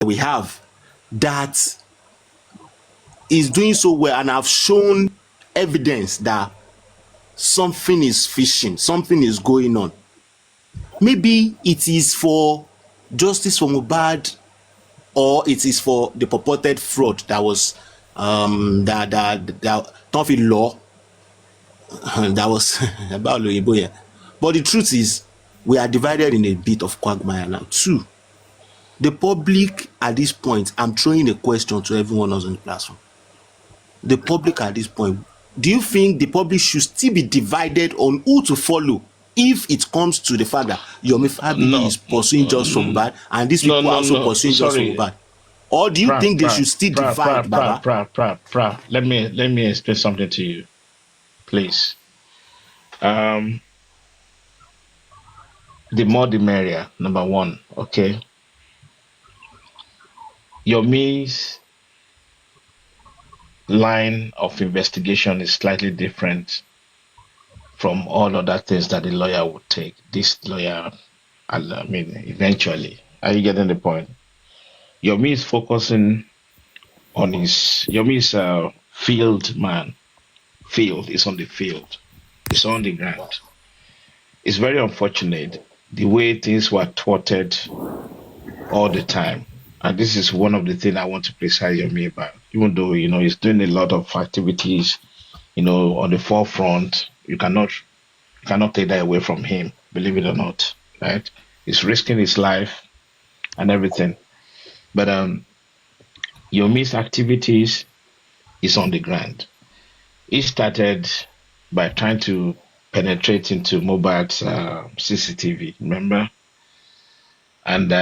we have that is doing so well, and I've shown evidence that something is fishing, something is going on. Maybe it is for justice for Mohbad, or it is for the purported fraud that was that Toffee law that was about Loyibo. But the truth is, we are divided in a bit of quagmire now. Two, the public at this point, I'm throwing a question to everyone else on the platform. The public at this point, do you think the public should still be divided on who to follow if it comes to the fact that Yomi Fabiyi is pursuing just from Mohbad and these people are also pursuing just from Mohbad? Or do you think they should still divide, Baba? Let me explain something to you, please. The more the merrier, number one, okay? Yomi's line of investigation is slightly different from all other things that the lawyer would take. This lawyer, I mean, eventually. Are you getting the point? Yomi is focusing on Yomi's field man. Field is on the field. It's on the ground. It's very unfortunate the way things were thwarted all the time. And this is one of the things I want to criticize Yomi about. Even though, he's doing a lot of activities, on the forefront, you cannot take that away from him, believe it or not, right? He's risking his life and everything. But Yomi's activities is on the ground. He started by trying to penetrate into Mohbad's CCTV, remember? And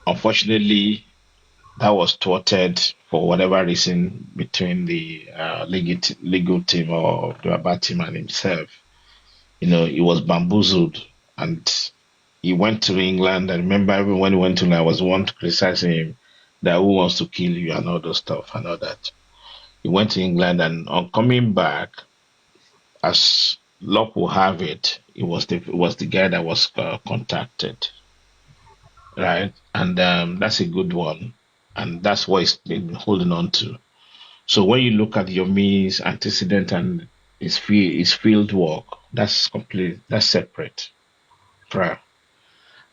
unfortunately, that was thwarted for whatever reason between the legal team or the Mohbad team and himself. He was bamboozled, and he went to England. I remember when he went to England, I was one to criticize him that who wants to kill you and all those stuff and all that. He went to England, and on coming back, as luck will have it, it was the guy that was contacted, right? And that's a good one, and that's what he's been holding on to. So when you look at Yomi's antecedent and his field work, that's separate. Right?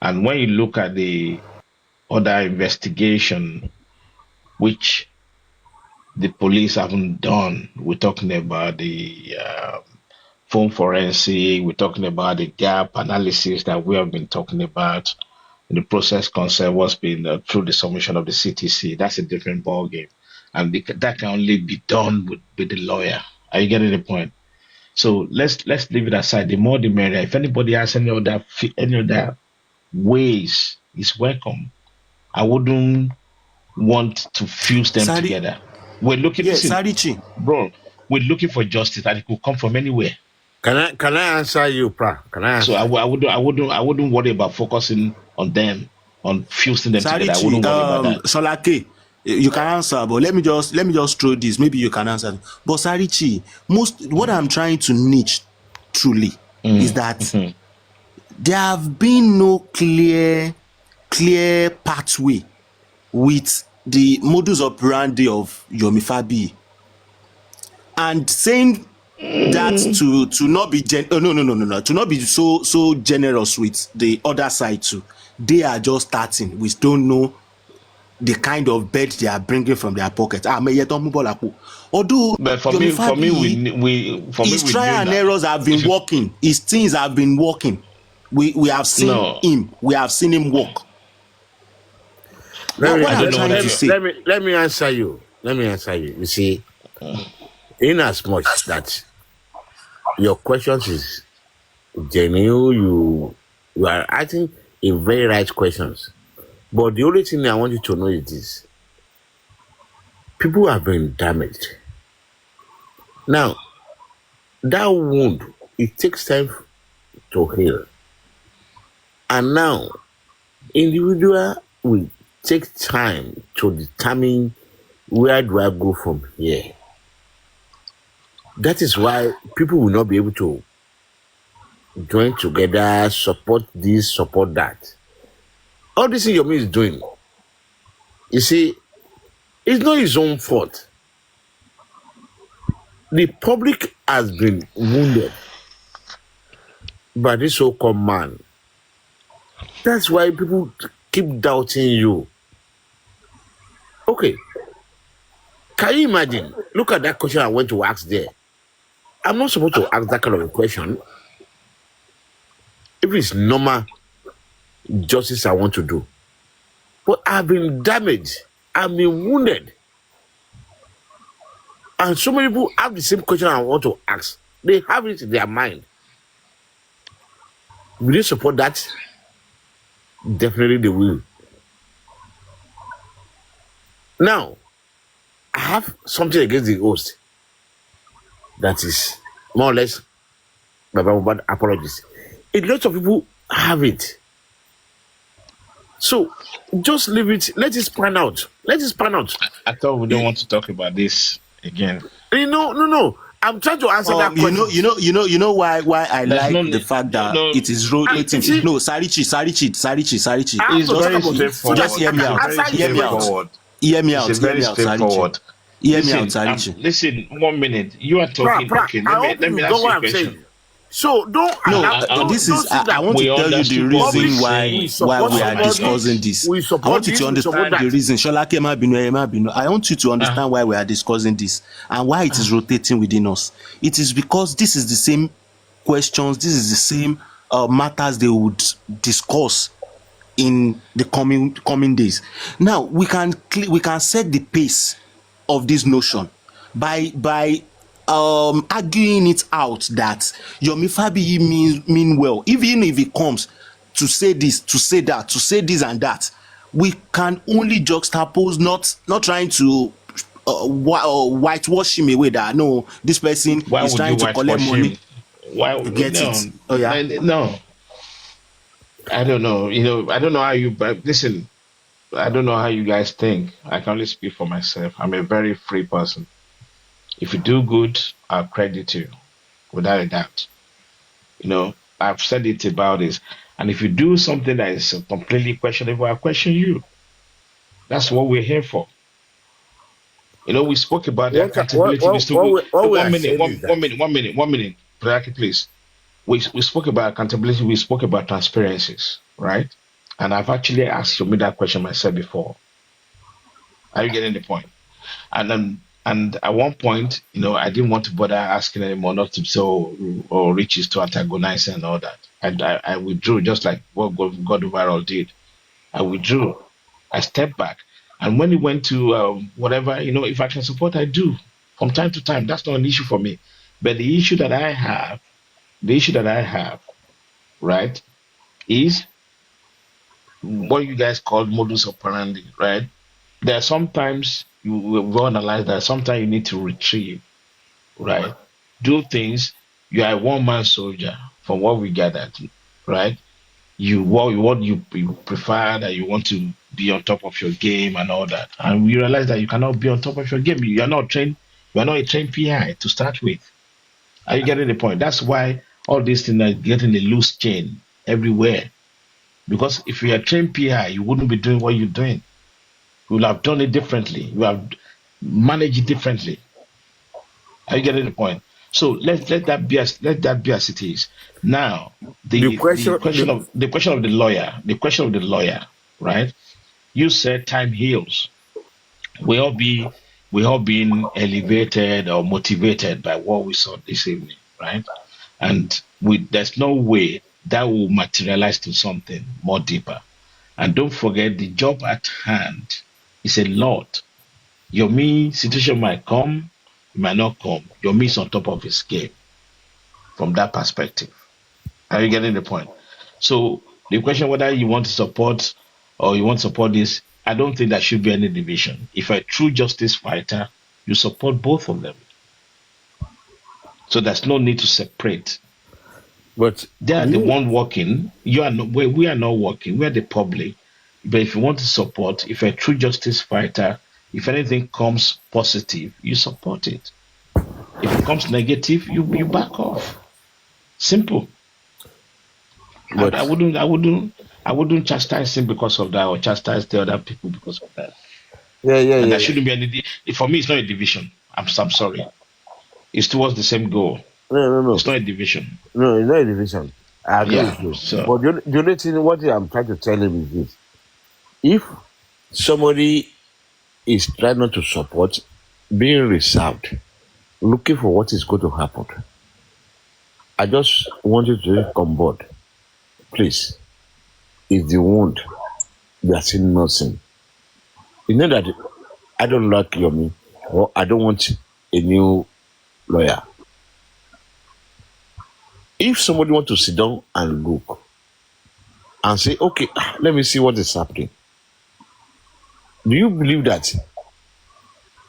And when you look at the other investigation, which the police haven't done, we're talking about the phone forensic, we're talking about the gap analysis that we have been talking about, and the process concept was being through the submission of the CTC. That's a different ballgame. And that can only be done with the lawyer. Are you getting the point? So let's leave it aside. The more the merrier. If anybody has any other ways, it's welcome. I wouldn't want to fuse them together. We're looking bro. We're looking for justice, and it could come from anywhere. Can I answer you, Pra? Can I answer? So I wouldn't worry about focusing on them, on fusing them together. I wouldn't worry about that. Solake, you can answer, but let me just throw this. Maybe you can answer. But Sarichi, what I'm trying to niche truly is that there have been no clear pathway with the modus operandi of Yomi Fabiyi, and saying that to not be to not be so generous with the other side too. They are just starting. We don't know the kind of bed they are bringing from their pocket. Although, but for me, his trial and errors have been working. His things have been working. We have seen him. We have seen him work. Let me answer you. You see, in as much that your questions is genuine, you are asking a very right questions. But the only thing I want you to know is this: people have been damaged. Now, that wound, it takes time to heal. And now, individual will take time to determine where do I go from here. That is why people will not be able to join together, support this, support that. All this thing Yomi is doing, You see, it's not his own fault. The public has been wounded by this so-called man. That's why people keep doubting you. Okay. Can you imagine? Look at that question I went to ask there. I'm not supposed to ask that kind of a question. If it's normal justice I want to do. But I've been damaged. I've been wounded. And so many people have the same question I want to ask. They have it in their mind. Will you support that? Definitely they will. Now, I have something against the host that is more or less Baba Mohbad apologies. A lot of people have it. So just leave it. Let it pan out. Let it pan out. I thought we don't want to talk about this again. No. I'm trying to answer that question. You know why I There's like no- the fact that no- it is rotating. see- No, Sarichi. It's very straightforward. Just hear me out. It's very Hear me out. straightforward. Hear me out. It's Hear very me out, straightforward. Sarichi. Hear me out, Listen, Sarichi. listen, 1 minute. You are talking. Pra, Okay, I let hope me you ask know you what a I'm question. saying. So don't. No, don't this don't is. say that I want to we tell you the understood what we reason say. why support we are somebody. discussing this. We I support want you this, to we understand support the that. reason. Sholake Emabinu. I want you to understand why we are discussing this and why it is rotating within us. It is because this is the same questions. This is the same matters they would discuss in the coming days. Now we can set the pace of this notion by arguing it out that Yomi Fabiyi mean well, even if it comes to say this, to say that, to say this and that. We can only juxtapose, not trying to whitewash him away that no, this person Why is would trying you to collect whitewash money. him? Why would Get no? it? Oh yeah. No. I don't know. I don't know how you. But listen, I don't know how you guys think. I can only speak for myself. I'm a very free person. If you do good, I'll credit you, without a doubt. I've said it about this. And if you do something that is completely questionable, I'll question you. That's what we're here for. We spoke about the accountability. What we are 1 minute, saying one, is that- 1 minute, 1 minute. Priaki, please. We spoke about accountability. We spoke about transparencies, right? And I've actually asked you that question myself before. Are you getting the point? And at one point, I didn't want to bother asking anymore, not to say or riches to antagonize and all that. And I withdrew, just like what God overall did. I withdrew. I stepped back. And when it went to whatever, if I can support, I do. From time to time, that's not an issue for me. But the issue that I have, right, is what you guys call modus operandi, right? There are sometimes you will analyze that sometimes you need to retrieve, right? Do things. You are a one-man soldier, from what we gathered, right? What you prefer, that you want to be on top of your game and all that, and we realize that you cannot be on top of your game. You are not trained. You are not a trained PI to start with. Are you getting the point? That's why all these things are getting a loose chain everywhere. Because if you are trained PI, you wouldn't be doing what you're doing. You will have done it differently. You have managed it differently. Are you getting the point? So let that be as it is. Now the question of the lawyer, right? You said time heals. We all being elevated or motivated by what we saw this evening, right? And there's no way that will materialize to something more deeper. And don't forget, the job at hand is a lot. Yomi situation might come, it might not come. Yomi is on top of his game from that perspective. Are you getting the point? So the question whether you want to support or you want to support this, I don't think there should be any division. If a true justice fighter, you support both of them. So there's no need to separate. But They are the one working. We are not working. We are the public. But if you want to support, if a true justice fighter, if anything comes positive, you support it. If it comes negative, you back off. Simple. But- I wouldn't chastise him because of that, or chastise the other people because of that. And there shouldn't be any. For me, it's not a division. I'm sorry. It's towards the same goal. No. It's not a division. No, it's not a division. I agree Yeah. with you. So But the only thing, what I'm trying to tell him is this: if somebody is trying not to support, being reserved, looking for what is going to happen, I just want you to take on board. Please, it's the wound. We are seeing nothing. You know that I don't like Yomi, or I don't want a new lawyer. If somebody want to sit down and look and say, okay, let me see what is happening. Do you believe that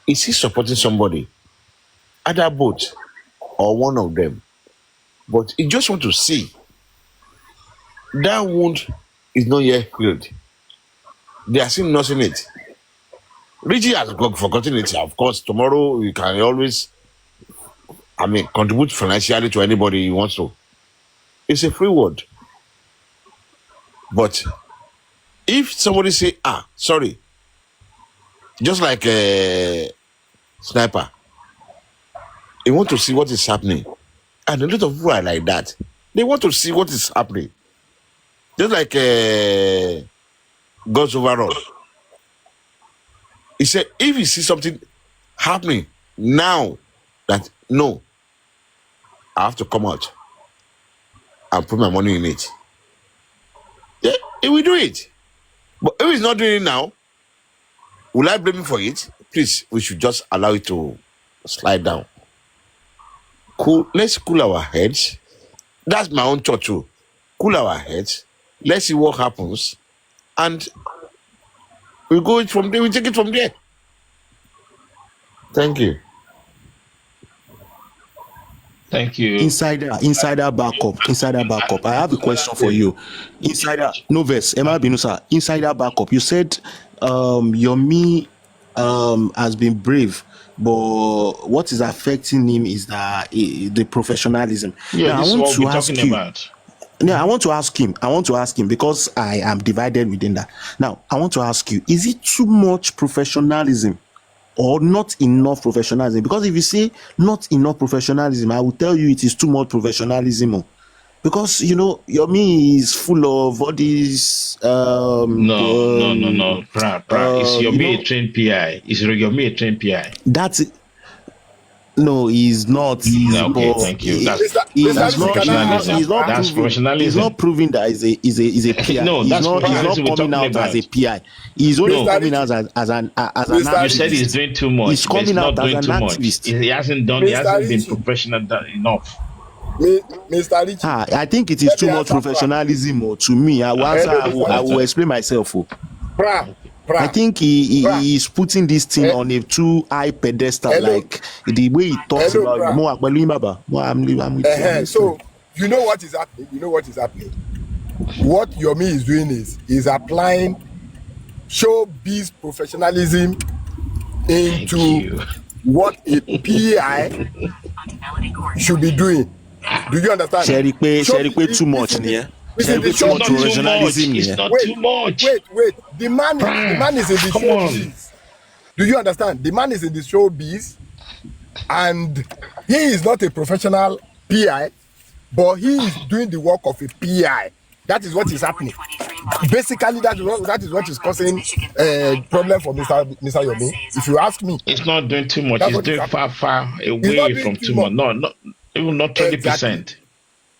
is he supporting somebody, either both or one of them? But he just want to see that wound is not yet healed. They are still nursing it. Richie has forgotten it. Of course, tomorrow you can always, contribute financially to anybody you want to. It's a free word. But if somebody say, sorry, just like a sniper, they want to see what is happening. And a lot of people are like that. They want to see what is happening. Just like God's over us. He said, if you see something happening now, that no, I have to come out and put my money in it. Yeah, he will do it. But if he's not doing it now, will I blame him for it? Please, we should just allow it to slide down. Cool. Let's cool our heads. That's my own thought too. Cool our heads. Let's see what happens. And we go from there, we take it from there. Thank you. thank you. Insider backup. I have a question for you. Insider, no verse, Emma Binusa. Insider backup. You said Yomi has been brave, but what is affecting him is the professionalism. Yeah, Now, this is what we're talking about. Yeah, I want to ask him because I am divided within that. Now, I want to ask you: is it too much professionalism or not enough professionalism? Because if you say not enough professionalism, I will tell you it is too much professionalism. Because Yomi is full of all these No. Is Yomi a trained PI? Is Yomi a trained PI? That's it. No, he's not. Okay, thank you. That's professionalism. That's professionalism. He's not proving that he's a PI. No, he's not coming out as a PI. He's only coming out as an activist. You said he's doing too much. He's coming out as an activist. He hasn't been professional enough. Mr. Richie. I think it is too much professionalism. To me, I will explain myself. I think he is putting this thing on a too high pedestal. Hello. Like the way he talks Hello, about I'm with you. So you know what is happening. What Yomi is doing is applying showbiz professionalism into what a PI should be doing. Do you understand? Sherry too much, yeah. It's not too much. Wait. The man is in the showbiz. Do you understand? The man is in the showbiz, and he is not a professional PI, but he is doing the work of a PI. That is what is happening. Basically, that is what is causing a problem for Mr. Yomi. If you ask me, it's not doing too much. It's doing far away from too much. No, even not 20%. Exactly.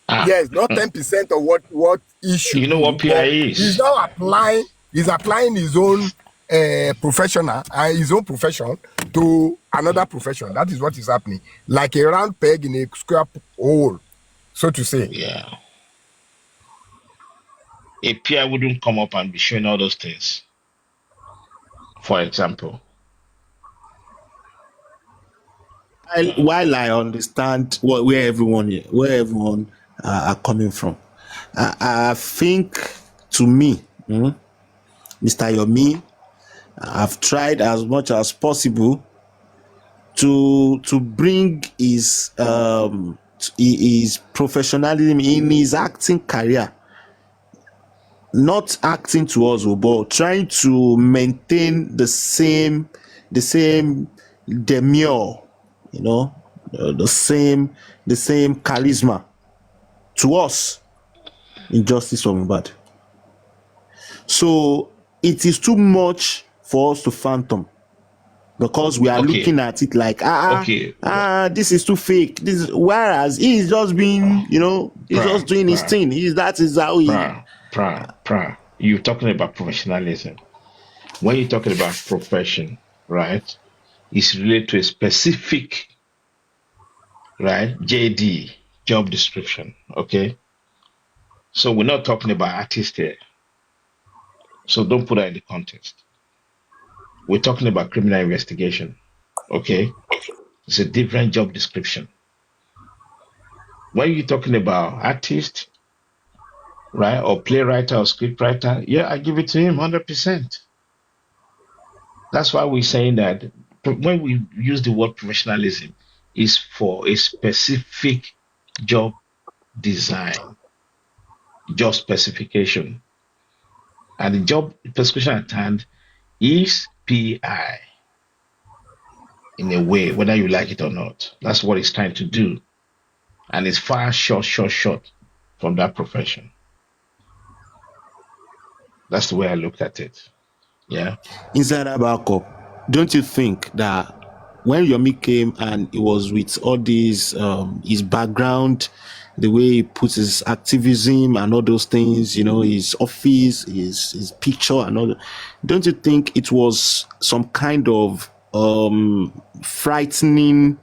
Yes, not 10% of what issue. You know what PI is? He's now applying his own profession to another profession. That is what is happening. Like a round peg in a square hole, so to say. Yeah. A PI wouldn't come up and be showing all those things. For example. While I understand where everyone are coming from, I think, to me, Mr. Yomi, I've tried as much as possible to bring his professionalism in his acting career not acting to us, but trying to maintain the same demure, the same charisma to us in justice for Mohbad. So it is too much for us to phantom, because we are looking at it like this is too fake. Whereas he is just being, he's just doing his thing. That is how he. You're talking about professionalism. When you're talking about profession, right? It's related to a specific, right? JD, job description. Okay. So we're not talking about artists here. So don't put that in the context. We're talking about criminal investigation. Okay. It's a different job description. When you're talking about artist, right, or playwright or scriptwriter, yeah, I give it to him 100%. That's why we're saying that when we use the word professionalism, is for a specific job design, job specification. And the job specification at hand is PI in a way, whether you like it or not. That's what it's trying to do. And it's far short from that profession. That's the way I looked at it. Yeah. Inside that backup, don't you think that when Yomi came and it was with all these, his background, the way he puts his activism and all those things, his office, his picture and all that, don't you think it was some kind of frightening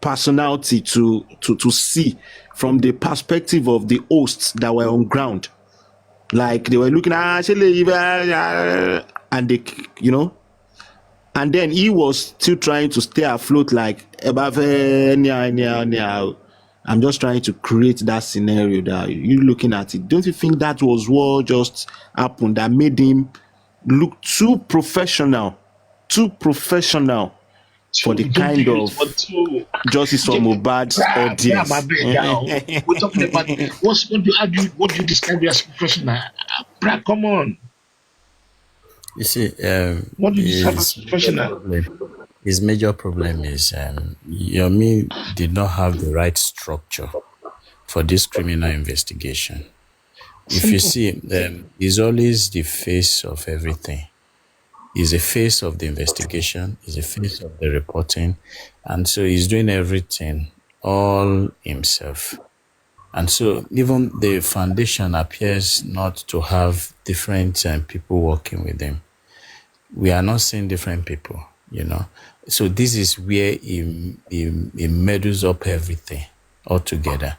personality to see from the perspective of the hosts that were on ground? Like they were looking at and they, and then he was still trying to stay afloat, like I'm just trying to create that scenario that you looking at it. Don't you think that was what just happened that made him look too professional for the kind of justice for Mohbad's audience? We're talking about what do you describe as professional? Come on. You see, what do you describe as professional? His major problem is Yomi did not have the right structure for this criminal investigation. If you see, he's always the face of everything. He's the face of the investigation. He's the face of the reporting. And so he's doing everything all himself. And so even the foundation appears not to have different people working with him. We are not seeing different people, So this is where he meddles up everything altogether.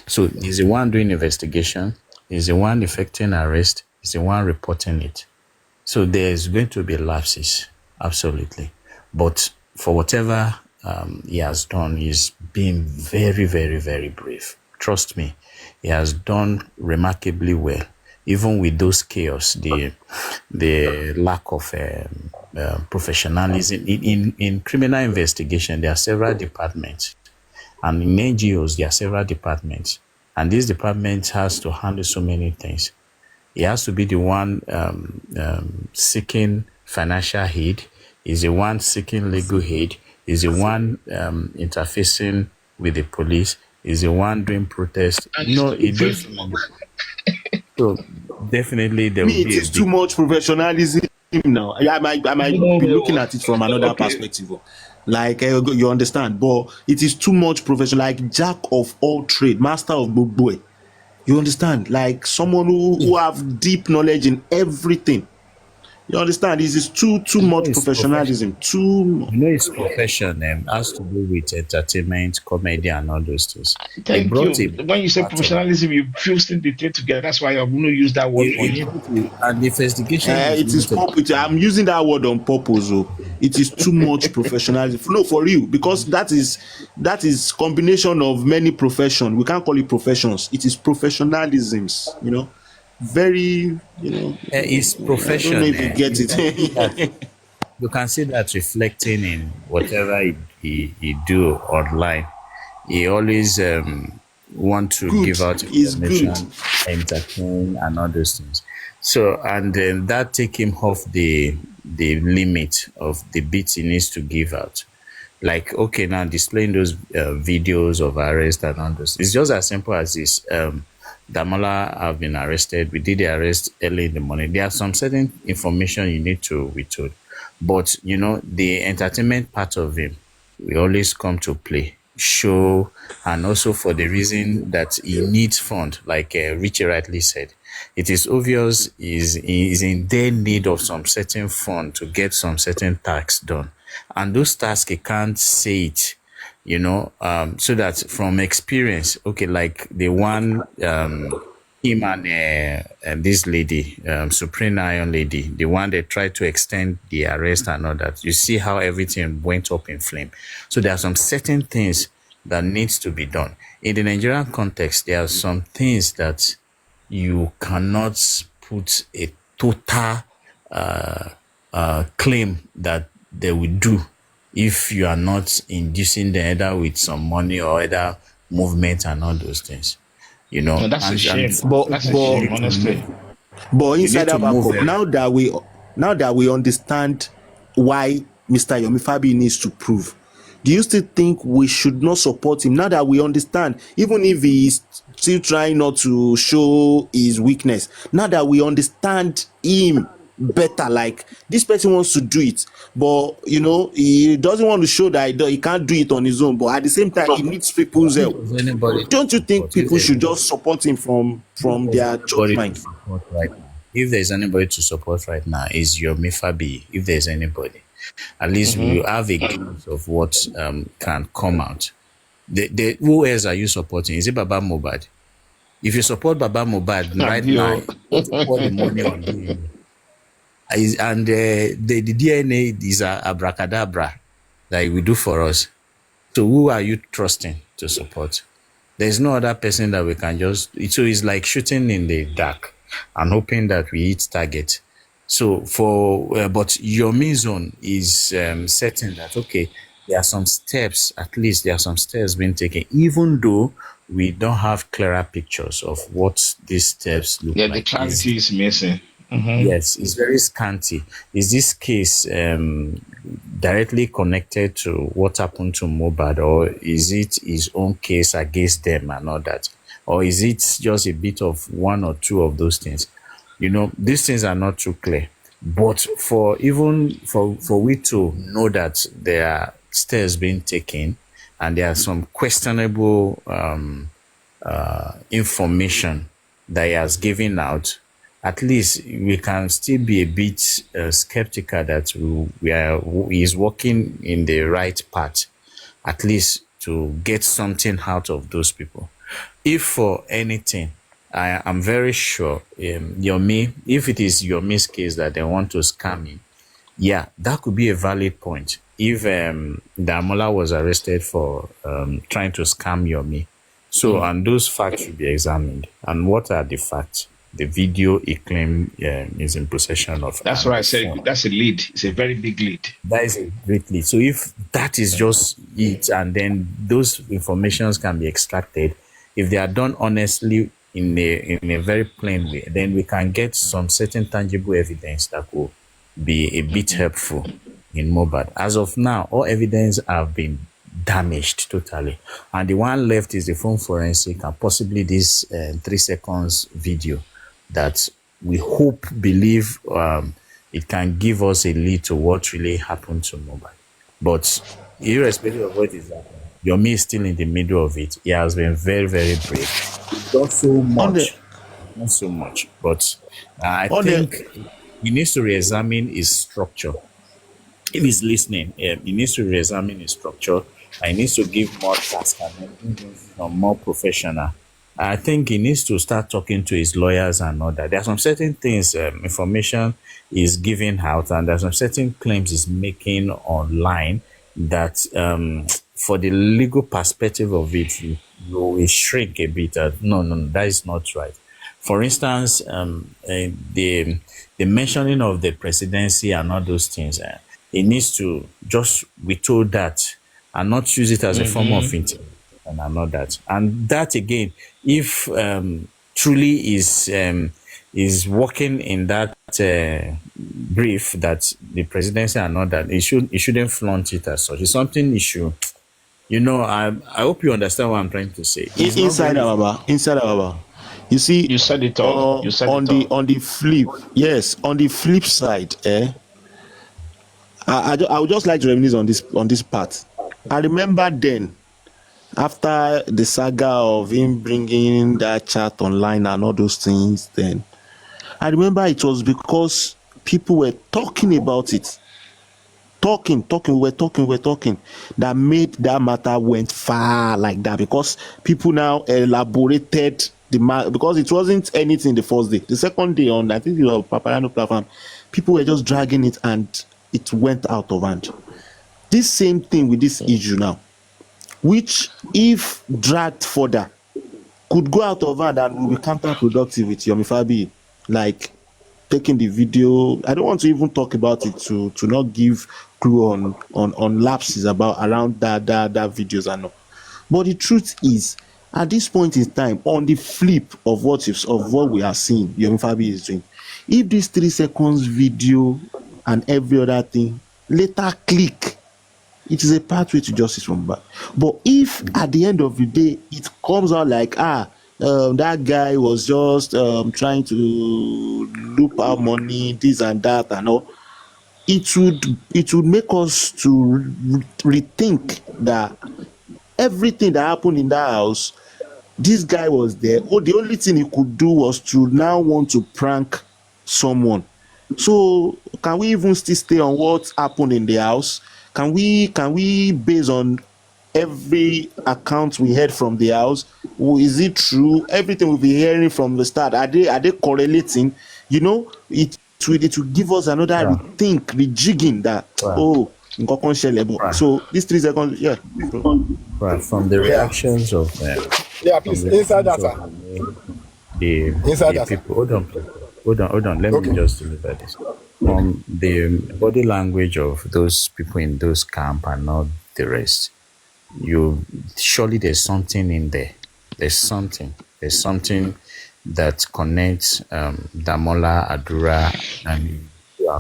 So he's the one doing investigation. He's the one effecting arrest. He's the one reporting it. So there's going to be lapses, absolutely. But for whatever he has done, he's been very, very, very brave. Trust me, he has done remarkably well. Even with those chaos, the lack of professionalism. In criminal investigation, there are several departments. And in NGOs, there are several departments. And this department has to handle so many things. He has to be the one seeking financial aid. He's the one seeking legal aid. He's the one interfacing with the police. He's the one doing protests. It does. So definitely there will be. It is too much professionalism now. I might be looking at it from another perspective. Like you understand, but it is too much professional. Like jack of all trade, master of boy. You understand? Like someone who have deep knowledge in everything. You understand? This is too much professionalism. His profession has to do with entertainment, comedy, and all those things. Thank you. When you say professionalism, you fuse the thing together. That's why I'm going to use that word for you. And the investigation. It is purpose. I'm using that word on purpose. It is too much professionalism. No, for you, because that is combination of many professions. We can't call it professions. It is professionalisms. Very, it's profession. I don't know if you get it. You can see that reflecting in whatever he do online. He always want to Good. give out It's good. information, entertain, and all those things. So, and then that take him off the limit of the bits he needs to give out. Like, okay, now displaying those videos of arrest and all those. It's just as simple as this. Damola have been arrested. We did the arrest early in the morning. There are some certain information you need to withhold. But, you know, the entertainment part of him will always come to play. Show, and also for the reason that he needs fund, like Richie rightly said. It is obvious he is in their need of some certain fund to get some certain tasks done. And those tasks, he can't say it, you know, so that from experience, okay, like the one, him and this lady, Supreme Iron lady, the one that tried to extend the arrest and all that, you see how everything went up in flame. So there are some certain things that needs to be done. In the Nigerian context, there are some things that you cannot put a total claim that they will do if you are not inducing them either with some money or either movement and all those things. You know, No, that's a shame. But That's a shame, honestly. inside to that move backup, it. now that we understand why Mr. Yomi Fabi needs to prove, do you still think we should not support him now that we understand, even if he is still trying not to show his weakness, now that we understand him better, like this person wants to do it, but you know, he doesn't want to show that he can't do it on his own, but at the same time he needs people's help. Don't you think people should just support him from their church mind? Right now, if there's anybody to support right now, is Yomi Fabi. If there's anybody, at least we will have a glimpse of what can come out. Who else are you supporting? Is it Baba Mohbad? If you support Baba Mohbad right now, support the money on him. And the DNA is a abracadabra that we do for us. So who are you trusting to support? There's no other person that we can just. So it's like shooting in the dark and hoping that we hit target. So but Yomi Zone is certain that, okay, there are some steps, at least there are some steps being taken, even though we don't have clearer pictures of what these steps look like. The clarity is missing. Yes, it's very scanty. Is this case directly connected to what happened to Mohbad, or is it his own case against them and all that? Or is it just a bit of one or two of those things? You know, these things are not too clear. But for we to know that there are steps being taken and there are some questionable information that he has given out, at least we can still be a bit skeptical that he is working in the right path, at least to get something out of those people. If for anything, I am very sure Yomi, if it is Yomi's case that they want to scam him, yeah, that could be a valid point. If Damola was arrested for trying to scam Yomi, so and those facts should be examined. And what are the facts? The video he claimed is in possession of. That's why I said that's a lead. It's a very big lead. That is a great lead. So if that is just it, and then those informations can be extracted, if they are done honestly in a very plain way, then we can get some certain tangible evidence that will be a bit helpful in Mohbad. As of now, all evidence have been damaged totally, and the one left is the phone forensic and possibly this 3 seconds video that we believe it can give us a lead to what really happened to Mohbad. But irrespective of what is happening, Yomi is still in the middle of it. He has been very, very brave. Not so much, but I think he needs to re-examine his structure. If he's listening, he needs to re-examine his structure. He needs to give more task and more professional. I think he needs to start talking to his lawyers and all that. There are some certain things, information is giving out, and there are some certain claims he's making online that, for the legal perspective of it, you will shrink a bit. No, that is not right. For instance, the mentioning of the presidency and all those things, he needs to just withhold that and not use it as a form of intimidation. and are not that. And that again, if truly is working in that brief that the presidency are not that, it shouldn't flaunt it as such. It's something issue. You know, I hope you understand what I'm trying to say. It's not Inside very. our, you see, You said it all. You said it all. on the flip, yes, on the flip side, I would just like to reminisce on this part. I remember then, after the saga of him bringing that chat online and all those things, then I remember it was because people were talking about it. We're talking that made that matter went far like that, because people now elaborated because it wasn't anything the first day. The second day, on I think it was Papariano platform, people were just dragging it and it went out of hand. This same thing with this issue now, which if dragged further could go out of hand and will be counterproductive with Yomi Fabi, like taking the video. I don't want to even talk about it to not give clue on lapses around that videos and all. But the truth is, at this point in time, on the flip of what we are seeing Yomi Fabi is doing, if this 3 seconds video and every other thing later click, it is a pathway to justice from back. But if at the end of the day it comes out like that guy was just trying to loop out money, this and that and all, it would make us to rethink that everything that happened in that house, this guy was there. The only thing he could do was to now want to prank someone. So can we even still stay on what happened in the house? Can we base on every account we heard from the house? Is it true? Everything we'll be hearing from the start, are they correlating? You know, it will give us another rethink, rejigging that so these 3 seconds, Right, from the reactions of please, inside that, the people. Hold on. Let me just deliver this. From the body language of those people in those camp and not the rest, surely there's something in there. There's something that connects Damola, Adura, and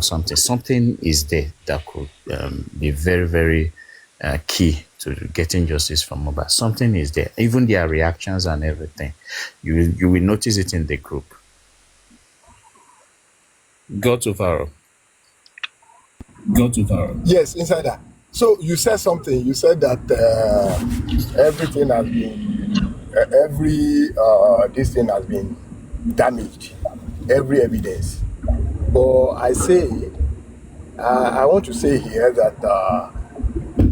something. Something is there that could be very, very key to getting justice from Mohbad. Something is there. Even their reactions and everything. You will notice it in the group. Go to Pharaoh. Yes, inside that. So you said something. You said that everything has been, this thing has been damaged, every evidence. But I say, I want to say here that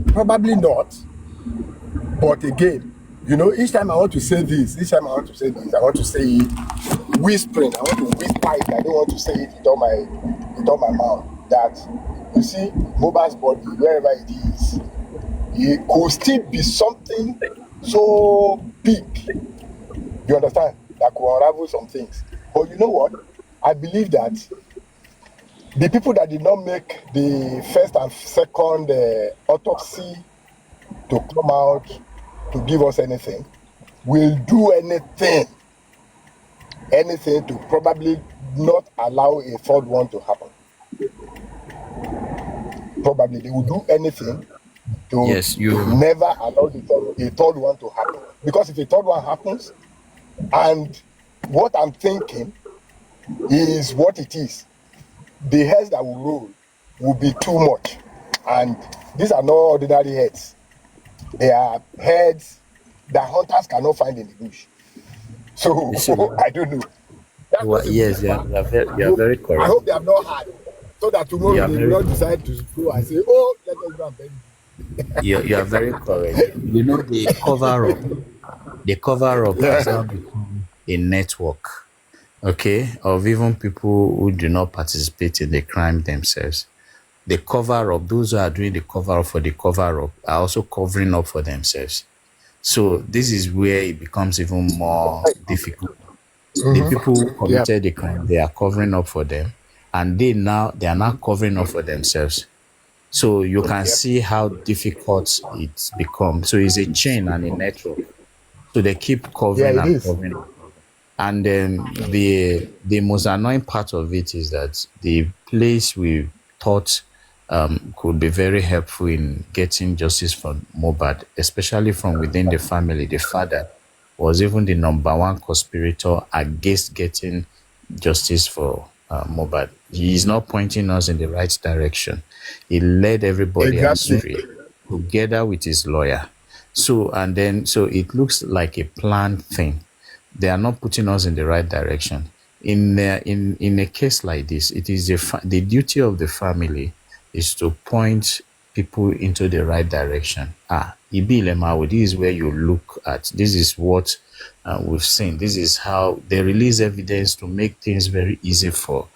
probably not. But again, you know, each time I want to say this, I want to say it whispering. I want to whisper it. I don't want to say it with all my mouth. That, you see, Mohbad's body, wherever it is, it could still be something so big, you understand, that could unravel some things. But you know what? I believe that the people that did not make the first and second autopsy to come out to give us anything will do anything to probably not allow a third one to happen. Probably they will do anything to never allow a third one to happen. Because if a third one happens, and what I'm thinking is what it is, the heads that will roll will be too much. And these are not ordinary heads. They are heads that hunters cannot find in the bush. So I don't know. Yes, you are very correct. I hope they have not had, so that tomorrow they will not decide to go and say, "Oh, let us go and bury." You are very correct. You know, the cover up has now become a network, okay, of even people who do not participate in the crime themselves. The cover up, those who are doing the cover up for the cover up are also covering up for themselves. So this is where it becomes even more difficult. The people who committed the crime, they are covering up for them, and they are now covering up for themselves. So you can see how difficult it's become. So it's a chain and a network. So they keep Yeah, covering it and is. covering. And the most annoying part of it is that the place we thought could be very helpful in getting justice for Mohbad, especially from within the family, the father was even the number one conspirator against getting justice for Mohbad. He is not pointing us in the right direction. He led everybody Exactly. astray together with his lawyer. So it looks like a planned thing. They are not putting us in the right direction. In a case like this, it is the duty of the family is to point people into the right direction. Ibi Lemawo, this is where you look at. This is what we've seen. This is how they release evidence to make things very easy for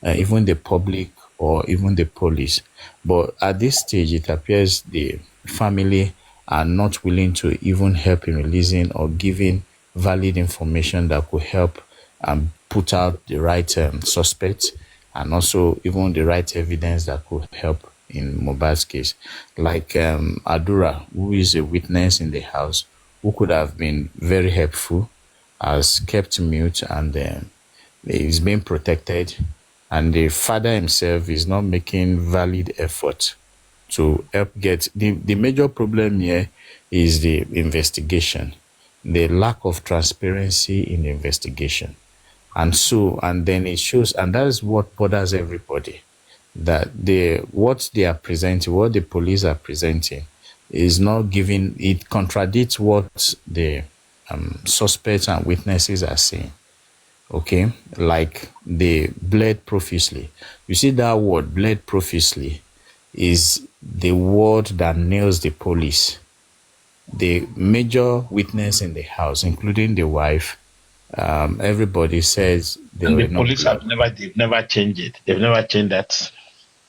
even the public or even the police. But at this stage, it appears the family are not willing to even help in releasing or giving valid information that could help put out the right suspects and also even the right evidence that could help in Mohbad's case. Like Adura, who is a witness in the house, who could have been very helpful, has kept mute and is being protected. And the father himself is not making valid effort to help get the major problem here is the investigation, the lack of transparency in the investigation. And then it shows, and that's what bothers everybody, that what they are presenting, what the police are presenting is not giving, it contradicts what the suspects and witnesses are saying. Okay, like they bled profusely. You see that word, bled profusely, is the word that nails the police. The major witness in the house, including the wife, everybody says there And were the no police blood. they've never changed it. They've never changed that.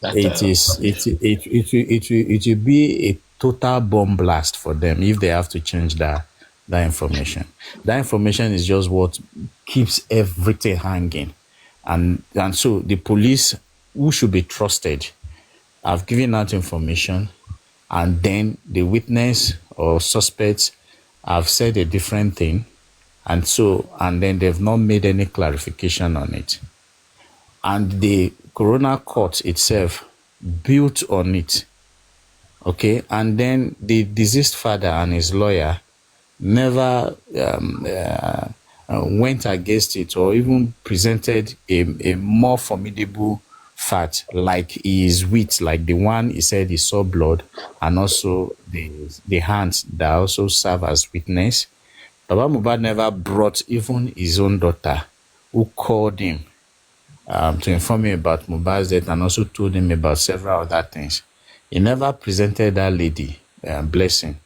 It is it will be a total bomb blast for them if they have to change that information. That information is just what keeps everything hanging, and so the police, who should be trusted, have given out information, and then the witness or suspects have said a different thing, and then they've not made any clarification on it. And the coroner court itself built on it. Okay, and then the deceased father and his lawyer never went against it or even presented a more formidable fact, like he is with, like the one he said he saw blood, and also the hands that also serve as witness. Baba Mohbad never brought even his own daughter, who called him to inform him about Mohbad's death and also told him about several other things. He never presented that lady, Blessing,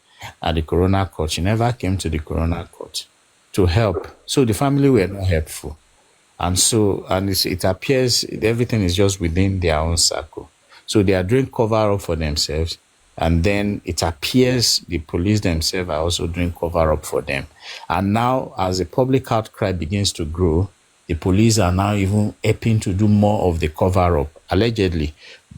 at the coroner court. She never came to the coroner court to help. So the family were not helpful. And it appears everything is just within their own circle. So they are doing cover up for themselves. And then it appears the police themselves are also doing cover up for them. And now, as the public outcry begins to grow, the police are now even helping to do more of the cover up, allegedly.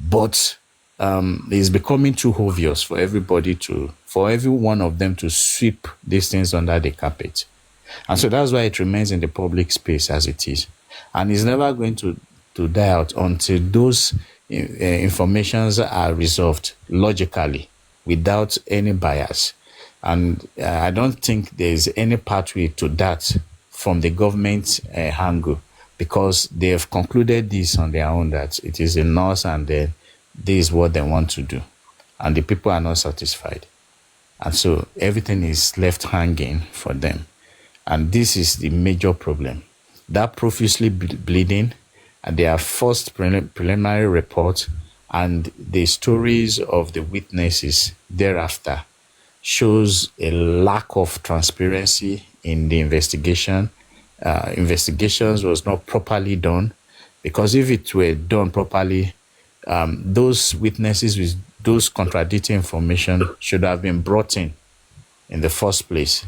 But it's becoming too obvious for every one of them to sweep these things under the carpet. And so that's why it remains in the public space as it is. And it's never going to die out until those informations are resolved logically without any bias. And I don't think there's any pathway to that from the government angle, because they have concluded this on their own, that it is a loss and then this is what they want to do. And the people are not satisfied. And so everything is left hanging for them. And this is the major problem. That profusely bleeding, and their first preliminary report, and the stories of the witnesses thereafter shows a lack of transparency in the investigation. Investigations was not properly done, because if it were done properly, those witnesses with those contradicting information should have been brought in the first place.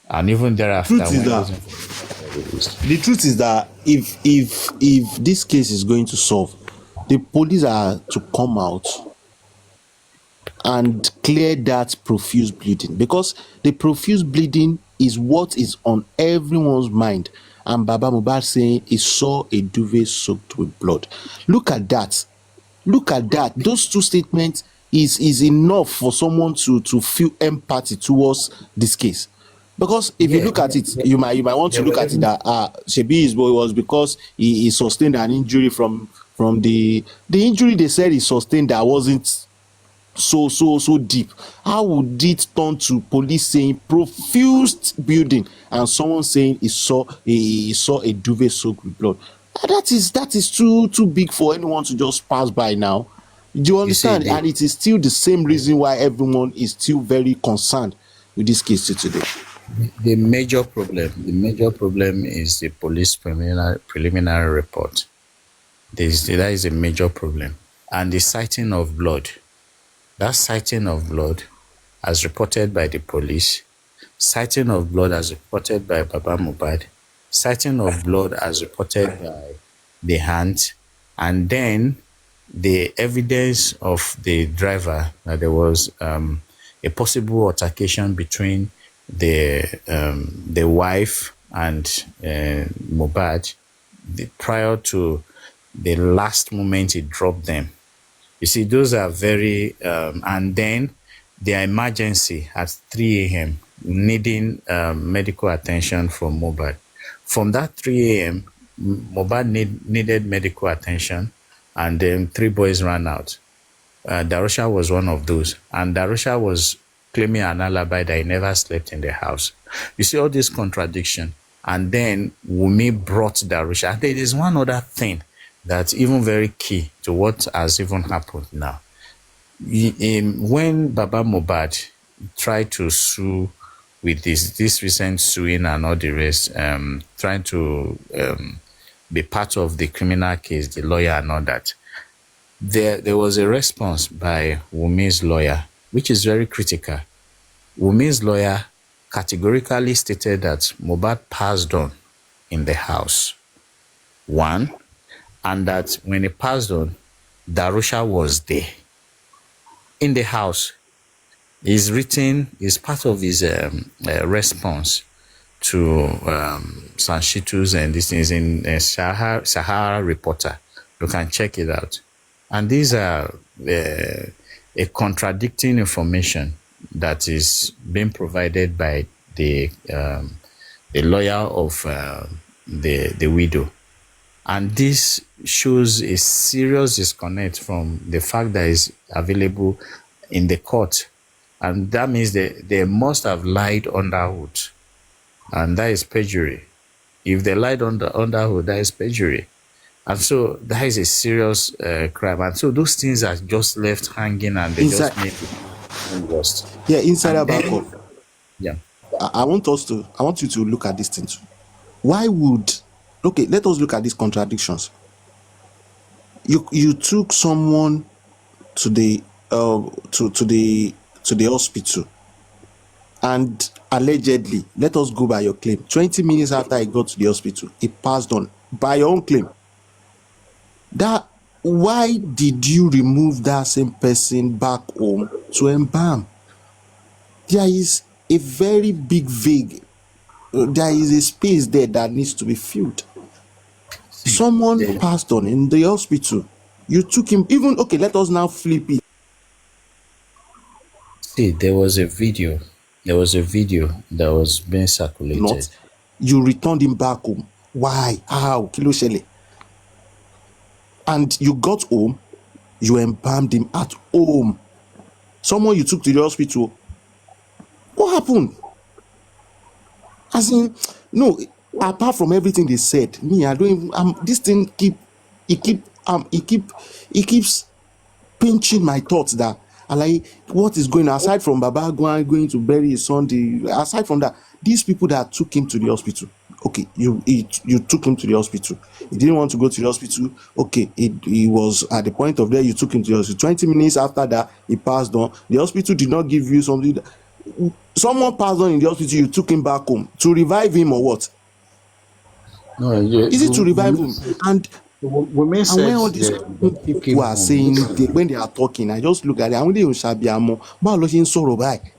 And even thereafter, the truth is that if this case is going to solve, the police are to come out and clear that profuse bleeding, because the profuse bleeding is what is on everyone's mind. And Baba Mohbad saying he saw a duvet soaked with blood. Look at that. Look at that. Those two statements is enough for someone to feel empathy towards this case. Because if you look at it, you might want to look at it that Shebi's boy was because he sustained an injury from the injury they said he sustained that wasn't so deep. How would it turn to police saying profuse bleeding and someone saying he saw a duvet soaked with blood? That is too big for anyone to just pass by now. Do you understand? And it is still the same reason why everyone is still very concerned with this case today. The major problem is the police preliminary report. That is a major problem. And the sighting of blood. That sighting of blood, as reported by the police, sighting of blood as reported by Baba Mohbad, sighting of blood as reported by the hands, and then the evidence of the driver that there was a possible altercation between the wife and Mohbad prior to the last moment he dropped them. You see, those are very, and then their emergency at 3 a.m. needing medical attention from Mohbad. From that 3 a.m., Mohbad needed medical attention, and then 3 boys ran out. Darusha was one of those, and Darusha was claiming an alibi that he never slept in the house. You see all this contradiction, and then Wunmi brought Darusha. And there is one other thing that's even very key to what has even happened now. When Baba Mohbad tried to sue with this recent suing and all the rest, trying to be part of the criminal case, the lawyer and all that, there was a response by Wunmi's lawyer, which is very critical. Wunmi's lawyer categorically stated that Mohbad passed on in the house. One, and that when he passed on, Darusha was there in the house. Is part of his response to Sanshitu's and this is in Sahara Reporter. You can check it out. And these are a contradicting information that is being provided by the lawyer of the widow. And this shows a serious disconnect from the fact that it's available in the court. And that means they must have lied under oath. And that is perjury. If they lied under oath, that is perjury. And so that is a serious crime. And so those things are just left hanging and they just make it worse. Yeah, insider backup. Yeah. I want you to look at this thing too. Let us look at these contradictions. You took someone to the hospital, and allegedly, let us go by your claim, 20 minutes after he got to the hospital, he passed on by your own claim. Why did you remove that same person back home to embalm? There is a very big vague. There is a space there that needs to be filled. Someone passed on in the hospital. You took him, let us now flip it. See, there was a video that was being circulated. You returned him back home. Why? How? Kilo Shele. And you got home, you embalmed him at home. Someone you took to the hospital. What happened? As in, no, apart from everything they said, me, I don't even, this thing keeps pinching my thoughts that I like what is going on. Aside from Baba going to bury his son, aside from that, these people that took him to the hospital, okay, you took him to the hospital. He didn't want to go to the hospital. Okay, he was at the point of there. You took him to the hospital. 20 minutes after that, he passed on. The hospital did not give you something. Someone passed on in the hospital. You took him back home to revive him or what? No, is it to revive him? And Women And said when all these they took him people are home. saying, when they are talking, I just look at it. Àwọn ilé ìṣàbíamọ, báwo ló ṣe ń sọ̀rọ̀ báyìí?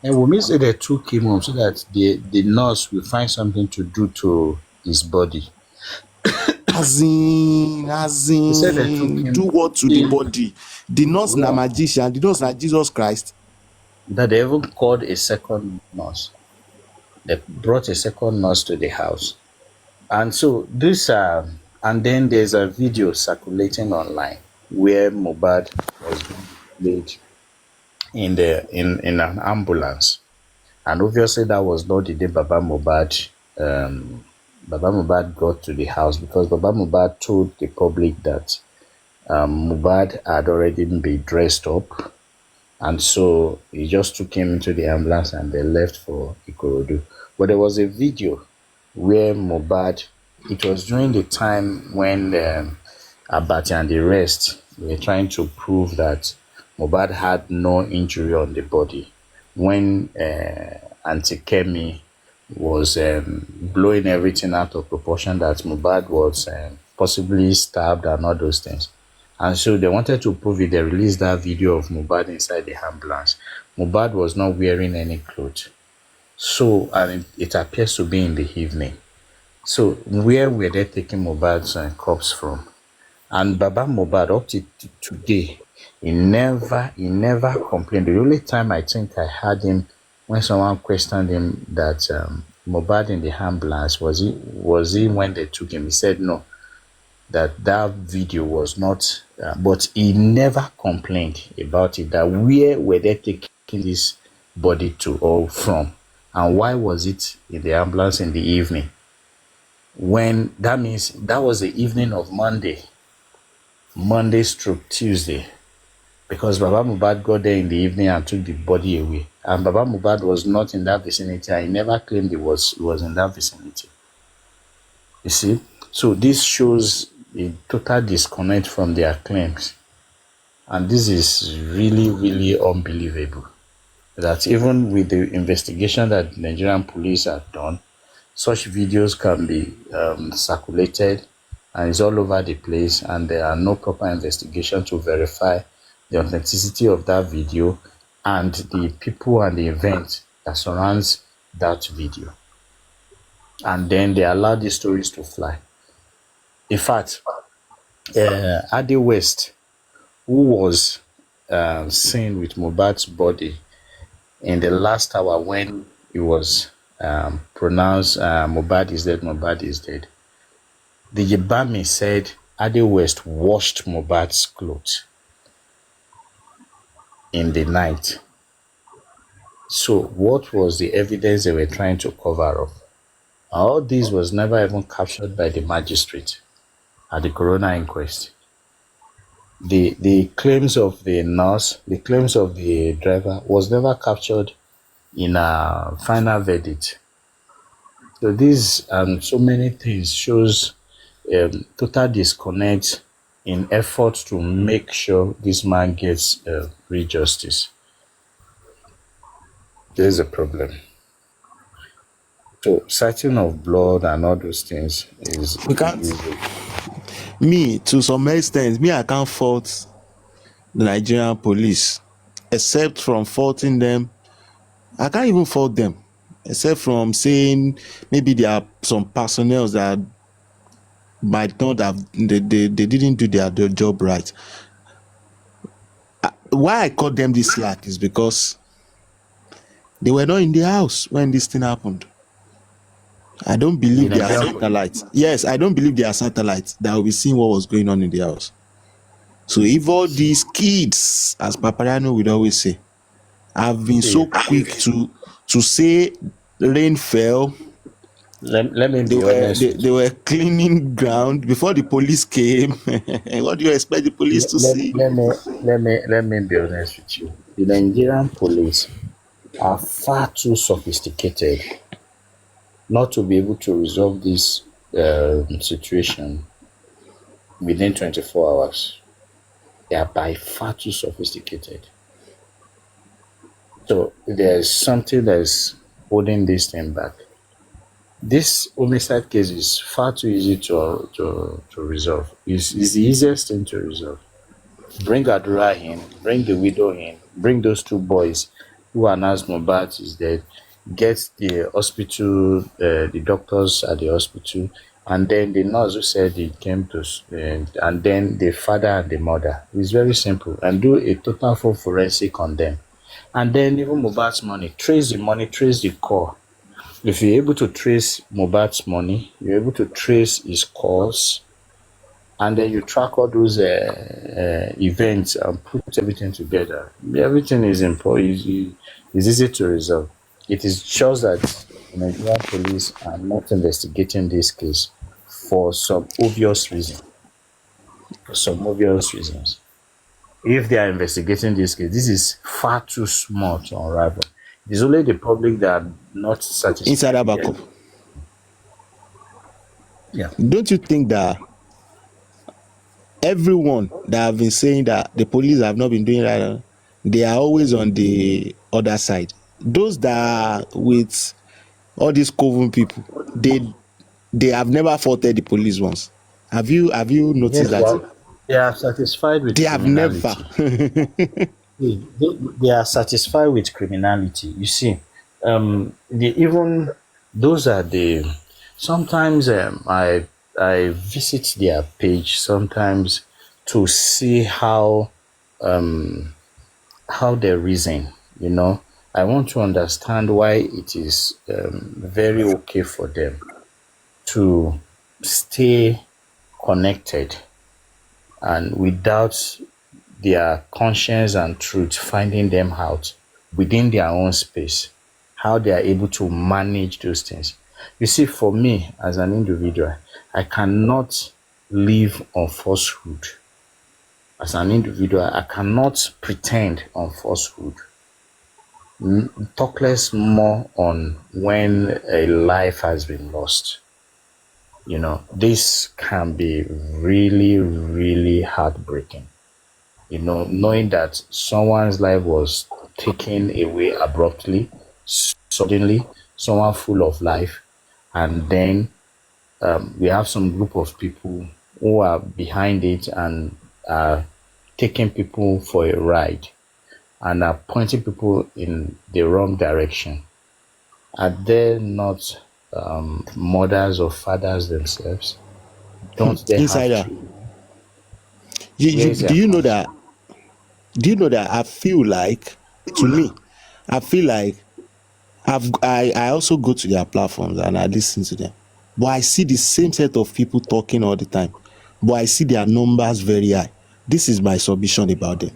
And women said they took him home so that the nurse will find something to do to his body. As They said they took in, do him. what to the body? The nurse na No, magician, the nurse na Jesus Christ. that they even called a second nurse. They brought a second nurse to the house. And so this, and then there's a video circulating online where Mohbad was being laid in an ambulance, and obviously that was not the day Baba Mohbad got to the house, because Baba Mohbad told the public that Mohbad had already been dressed up, and so he just took him into the ambulance and they left for Ikorodu. But there was a video where Mohbad, it was during the time when Abati and the rest were trying to prove that Mohbad had no injury on the body, when Auntie Kemi was blowing everything out of proportion, that Mohbad was possibly stabbed and all those things. And so they wanted to prove it. They released that video of Mohbad inside the ambulance. Mohbad was not wearing any clothes. So, and it appears to be in the evening. So, where were they taking Mohbad's corpse from? And Baba Mohbad, up to today, he never complained. The only time I think I heard him, when someone questioned him that Mohbad in the ambulance, was he when they took him? He said no, that video was not, but he never complained about it, that where were they taking this body to or from, and why was it in the ambulance in the evening, when that means that was the evening of Monday stroke Tuesday, because Baba Mohbad got there in the evening and took the body away, and Baba Mohbad was not in that vicinity. I never claimed he was in that vicinity. You see, so this shows a total disconnect from their claims, and this is really, really unbelievable. That even with the investigation that Nigerian police have done, such videos can be circulated, and it's all over the place, and there are no proper investigation to verify the authenticity of that video and the people and the event that surrounds that video. And then they allow these stories to fly. In fact, Ade West, who was seen with Mohbad's body in the last hour when it was pronounced Mohbad is dead, Mohbad is dead, the Yebami said Ade West washed Mohbad's clothes in the night. So what was the evidence they were trying to cover up? All this was never even captured by the magistrate at the coroner inquest. The claims of the nurse, the claims of the driver was never captured in a final verdict. So these and so many things shows total disconnect in efforts to make sure this man gets real justice. There's a problem. So sighting of blood and all those things is We can't. Me, to some extent, I can't fault the Nigerian police, except from faulting them. I can't even fault them, except from saying maybe there are some personnel that might not have, they didn't do their job right. Why I call them this slack is because they were not in the house when this thing happened. I don't believe they are satellites. Yes, I don't believe they are satellites that will be seeing what was going on in the house. So if all these kids, as Papariano would always say, have been so quick to say rain fell, let me be honest. they were cleaning ground before the police came. What do you expect the police to see? Let me be honest with you. The Nigerian police are far too sophisticated not to be able to resolve this situation within 24 hours. They are by far too sophisticated. So there's something that's holding this thing back. this homicide case is far too easy to resolve. It's the easiest thing to resolve. Bring Adura in, bring the widow in, bring those two boys who announced Mohbad is dead, get the hospital, the doctors at the hospital, and then the nurse who said he came to, and then the father and the mother. It's very simple. And do a total full forensic on them. And then even Mohbad's money, trace the core. If you're able to trace Mohbad's money, you're able to trace his calls, and then you track all those events and put everything together. Everything is important. Is easy to resolve. It is just that the Nigerian police are not investigating this case for some obvious reason. For some obvious reasons. If they are investigating this case, this is far too small to unravel. It's only the public that are not satisfied. Insider backup. Yeah. Don't you think that everyone that have been saying that the police have not been doing that, they are always on the other side? Those that are with all these coven people, they have never faulted the police once. Have you noticed that? They are satisfied with They have never. They are satisfied with criminality. You see, even those are the. Sometimes I visit their page sometimes to see how they reason. You know, I want to understand why it is very okay for them to stay connected and without their conscience and truth finding them out within their own space, how they are able to manage those things. You see, for me as an individual, I cannot live on falsehood. As an individual, I cannot pretend on falsehood. Talk less more on when a life has been lost. You know, this can be really, really heartbreaking. You know, knowing that someone's life was taken away abruptly, suddenly, someone full of life, and then we have some group of people who are behind it and are taking people for a ride and are pointing people in the wrong direction. Are they not mothers or fathers themselves? Don't they Insider, have to? do you know that? Do you know that I feel like, to me, I feel like I also go to their platforms and I listen to them, but I see the same set of people talking all the time, but I see their numbers very high. This is my submission about them.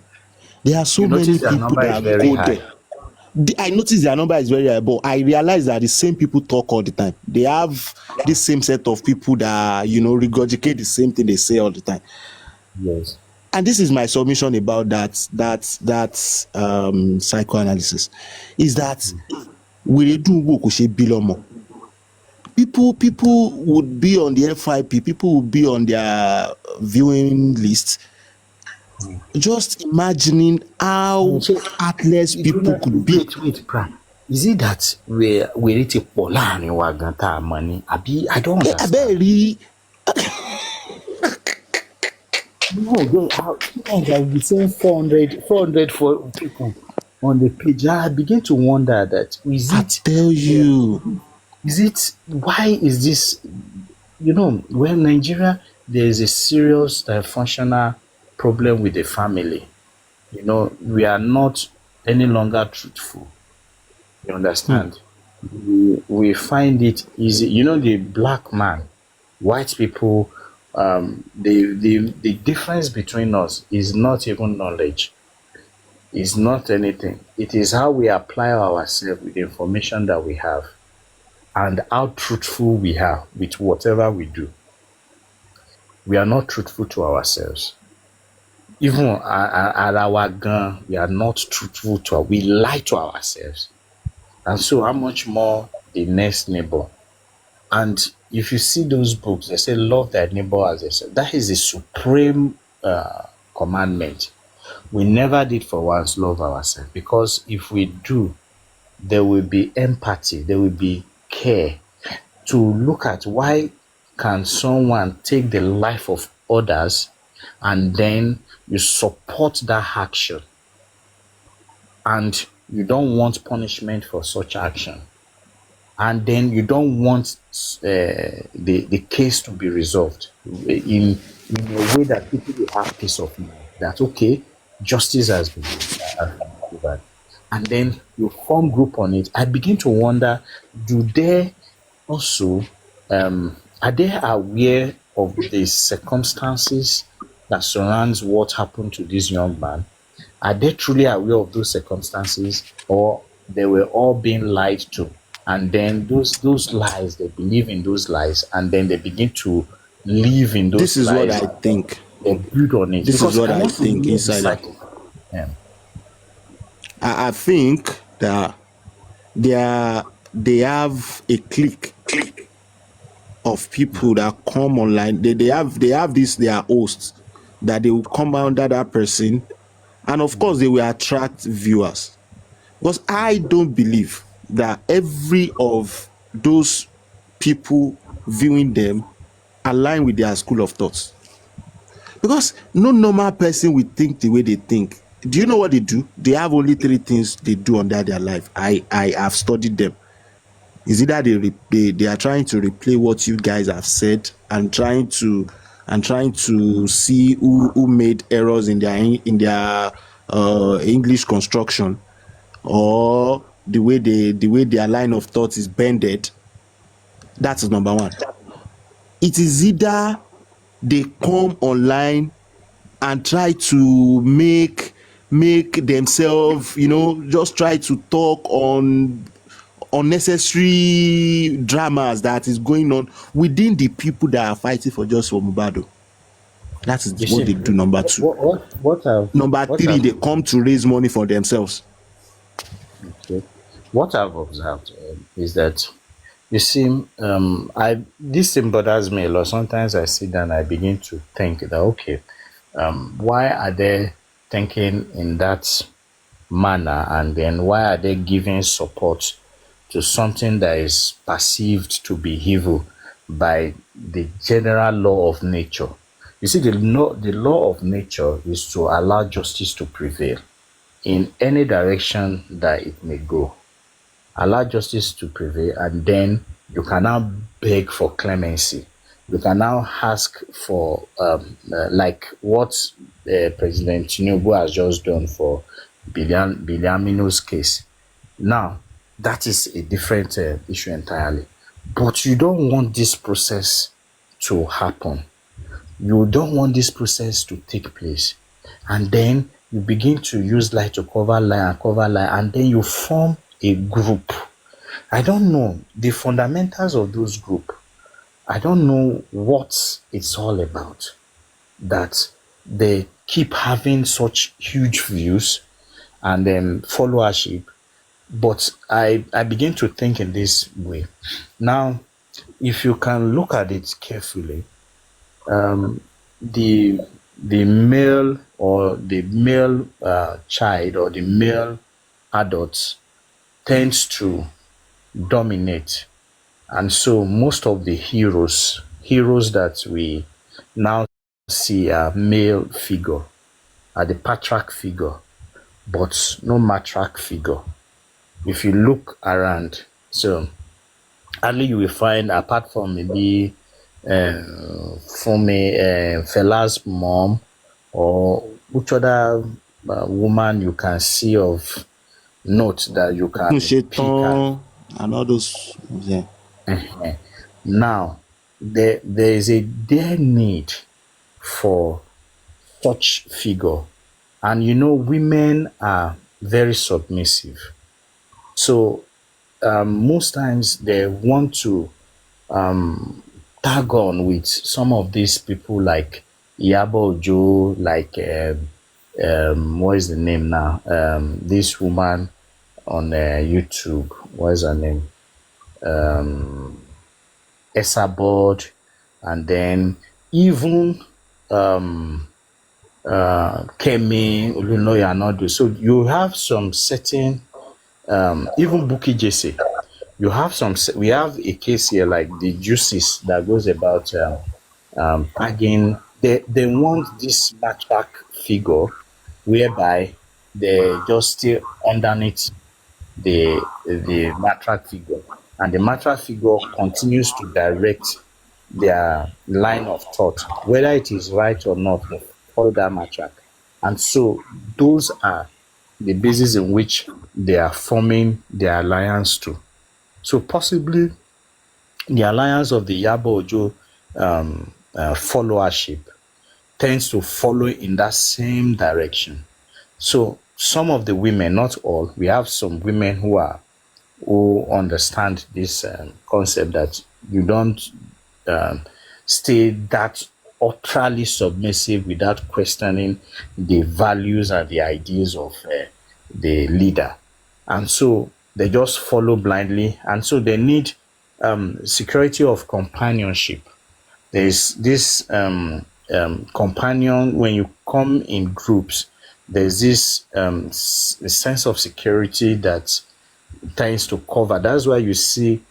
There are so many people that go there. I notice their number is very high, but I realize that the same people talk all the time. They have this same set of people that, you know, regurgitate the same thing they say all the time. Yes. And this is my submission about that psychoanalysis, is that we do work bilomo. People would be on the FIP, people would be on their viewing list, just imagining how heartless people could be. Wait, Pran. Is it that we're eating pola and waganta money? I don't understand. No, I've been saying 400 for people on the page. I begin to wonder that why is this? You know, when Nigeria, there is a serious functional problem with the family. You know, we are not any longer truthful. You understand? We find it easy. You know, the black man, white people. The difference between us is not even knowledge. It's not anything. It is how we apply ourselves with the information that we have and how truthful we are with whatever we do. We are not truthful to ourselves. Even at our gun, we are not truthful to we lie to ourselves. And so how much more the next neighbor? And if you see those books, they say love thy neighbor as yourself. That is the supreme commandment. We never did for once love ourselves, because if we do, there will be empathy, there will be care to look at why can someone take the life of others and then you support that action and you don't want punishment for such action, and then you don't want the case to be resolved in a way that people will have peace of mind that okay, justice has been delivered, and then you form group on it. I begin to wonder, do they also are they aware of the circumstances that surrounds what happened to this young man? Are they truly aware of those circumstances, or they were all being lied to? And then those lies, they believe in those lies, and then they begin to live in those This is what lies. I think. They build on it. This Because is what I want to think, know the Insider. cycle. Yeah. I think that they have a clique of people that come online. They have this their hosts that they will come under that person, and of course they will attract viewers. Because I don't believe that every of those people viewing them align with their school of thoughts. Because no normal person will think the way they think. Do you know what they do? They have only 3 things they do under their life. I have studied them. Is either they are trying to replay what you guys have said and trying to see who made errors in their English construction, or the way their line of thought is bended. That is number one. It is either they come online and try to make themselves, just try to talk on unnecessary dramas that is going on within the people that are fighting for justice for Mohbad. That is You what see, they do. Number 2. Number 3, they come to raise money for themselves. okay. What I've observed is that, you see, this thing bothers me a lot. Sometimes I sit down and I begin to think that, okay, why are they thinking in that manner, and then why are they giving support to something that is perceived to be evil by the general law of nature? You see, the law of nature is to allow justice to prevail in any direction that it may go. Allow justice to prevail, and then you can now beg for clemency. You can now ask for, like what President Tinubu has just done for Biliamino's case. Now, that is a different issue entirely. But you don't want this process to happen. You don't want this process to take place. And then you begin to use lie to cover lie and cover lie, and then you form a group. I don't know the fundamentals of those group. I don't know what it's all about, that they keep having such huge views and followership. But I begin to think in this way. Now, if you can look at it carefully, the male or the male child or the male adult tends to dominate, and so most of the heroes that we now see are male figure, are the patriarch figure, but no matriarch figure. If you look around, so hardly you will find, apart from maybe Fela's mom, or which other woman you can see of note that you can pick at. And all those. Yeah. Now, there is a dire need for such figure, and women are very submissive. So most times they want to tag on with some of these people like Iyabo Ojo, like what is the name now? This woman on YouTube, what is her name? Esabod, and then even Kemi Olunoya Anodu. So you have some certain even Buki Jesse. You have we have a case here like the juices that goes about tagging. They want this matriarch figure whereby they just stay underneath the matriarch figure, and the matriarch figure continues to direct their line of thought, whether it is right or not. They follow that matriarch, and so those are the basis in which they are forming their alliance to. So possibly the alliance of the Yabo Ojo followership tends to follow in that same direction. So some of the women, not all, we have some women who understand this concept that you don't stay that utterly submissive without questioning the values and the ideas of the leader, and so they just follow blindly, and so they need security of companionship. There's this companion when you come in groups. There's this sense of security that tends to cover. That's why you see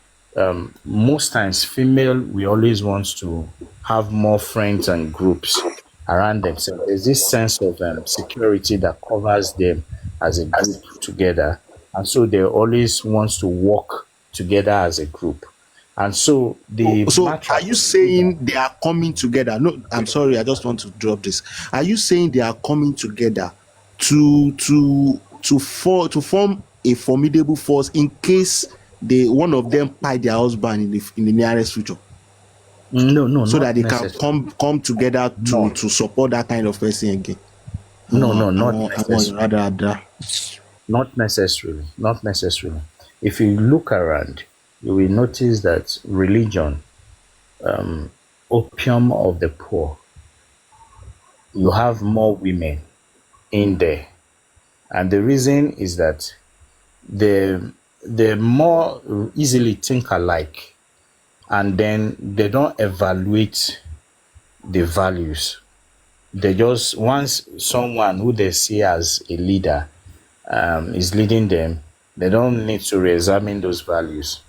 most times female we always want to have more friends and groups around them. So there's this sense of security that covers them as a group together, and so they always want to work together as a group. And so So are you saying they are coming together? No, I'm sorry, I just want to drop this. Are you saying they are coming together to form a formidable force in case one of them buy their husband in the nearest future? No, so not that they necessarily. can come together No. to support that kind of person again. No, not I want necessarily. Not necessarily. Not necessarily. If you look around, you will notice that religion, opium of the poor, you have more women in there. And the reason is that they're more easily think alike, and then they don't evaluate the values. They just, once someone who they see as a leader is leading them, they don't need to re-examine those values.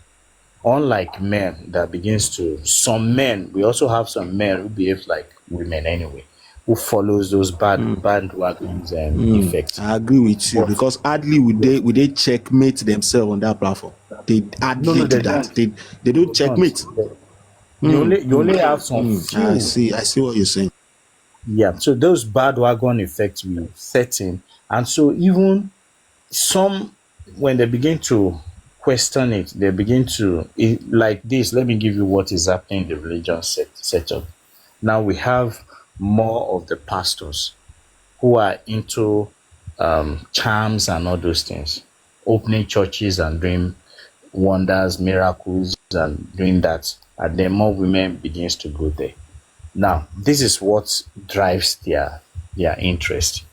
Unlike men that begins to, some men, we also have some men who behave like women anyway, who follows those bandwagons effects. I agree with you, because hardly would they checkmate themselves on that platform. They hardly do that. They don't checkmate. You only have some few. I see what you're saying. Yeah, so those bandwagon effects will set in, and so even some, when they begin to question it, they begin to like this. Let me give you what is happening in the religion setup. Now we have more of the pastors who are into charms and all those things, opening churches and doing wonders, miracles, and doing that, and then more women begins to go there. Now, this is what drives their interest.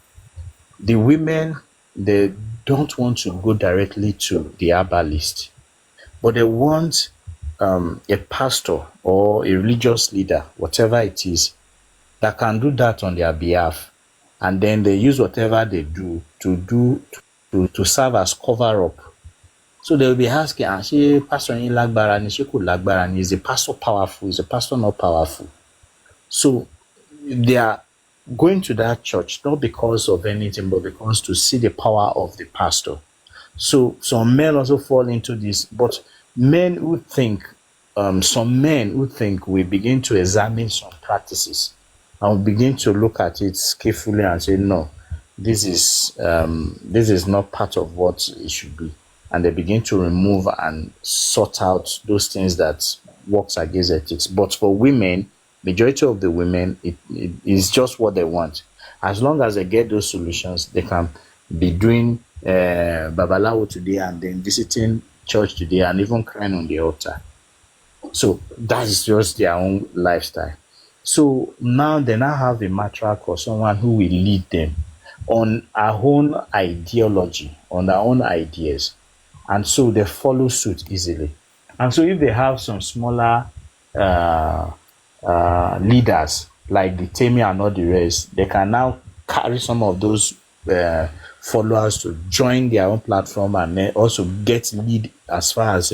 The women, they don't want to go directly to the herbalist, but they want a pastor or a religious leader, whatever it is, that can do that on their behalf, and then they use whatever they do to serve as cover up. So they'll be asking, she pastor in lagbara ni, she could lagbara ni, is the pastor powerful, is the pastor not powerful? So they are going to that church not because of anything, but because to see the power of the pastor. So some men also fall into this, but men who think, some men who think, we begin to examine some practices and we begin to look at it carefully and say, no, this is not part of what it should be. And they begin to remove and sort out those things that works against ethics. But for women, majority of the women, it is just what they want. As long as they get those solutions, they can be doing babalawo today and then visiting church today and even crying on the altar. So that is just their own lifestyle. So now they now have a matriarch or someone who will lead them on our own ideology, on their own ideas. And so they follow suit easily. And so if they have some smaller leaders like the Temi and all the rest, they can now carry some of those followers to join their own platform and then also get lead as far as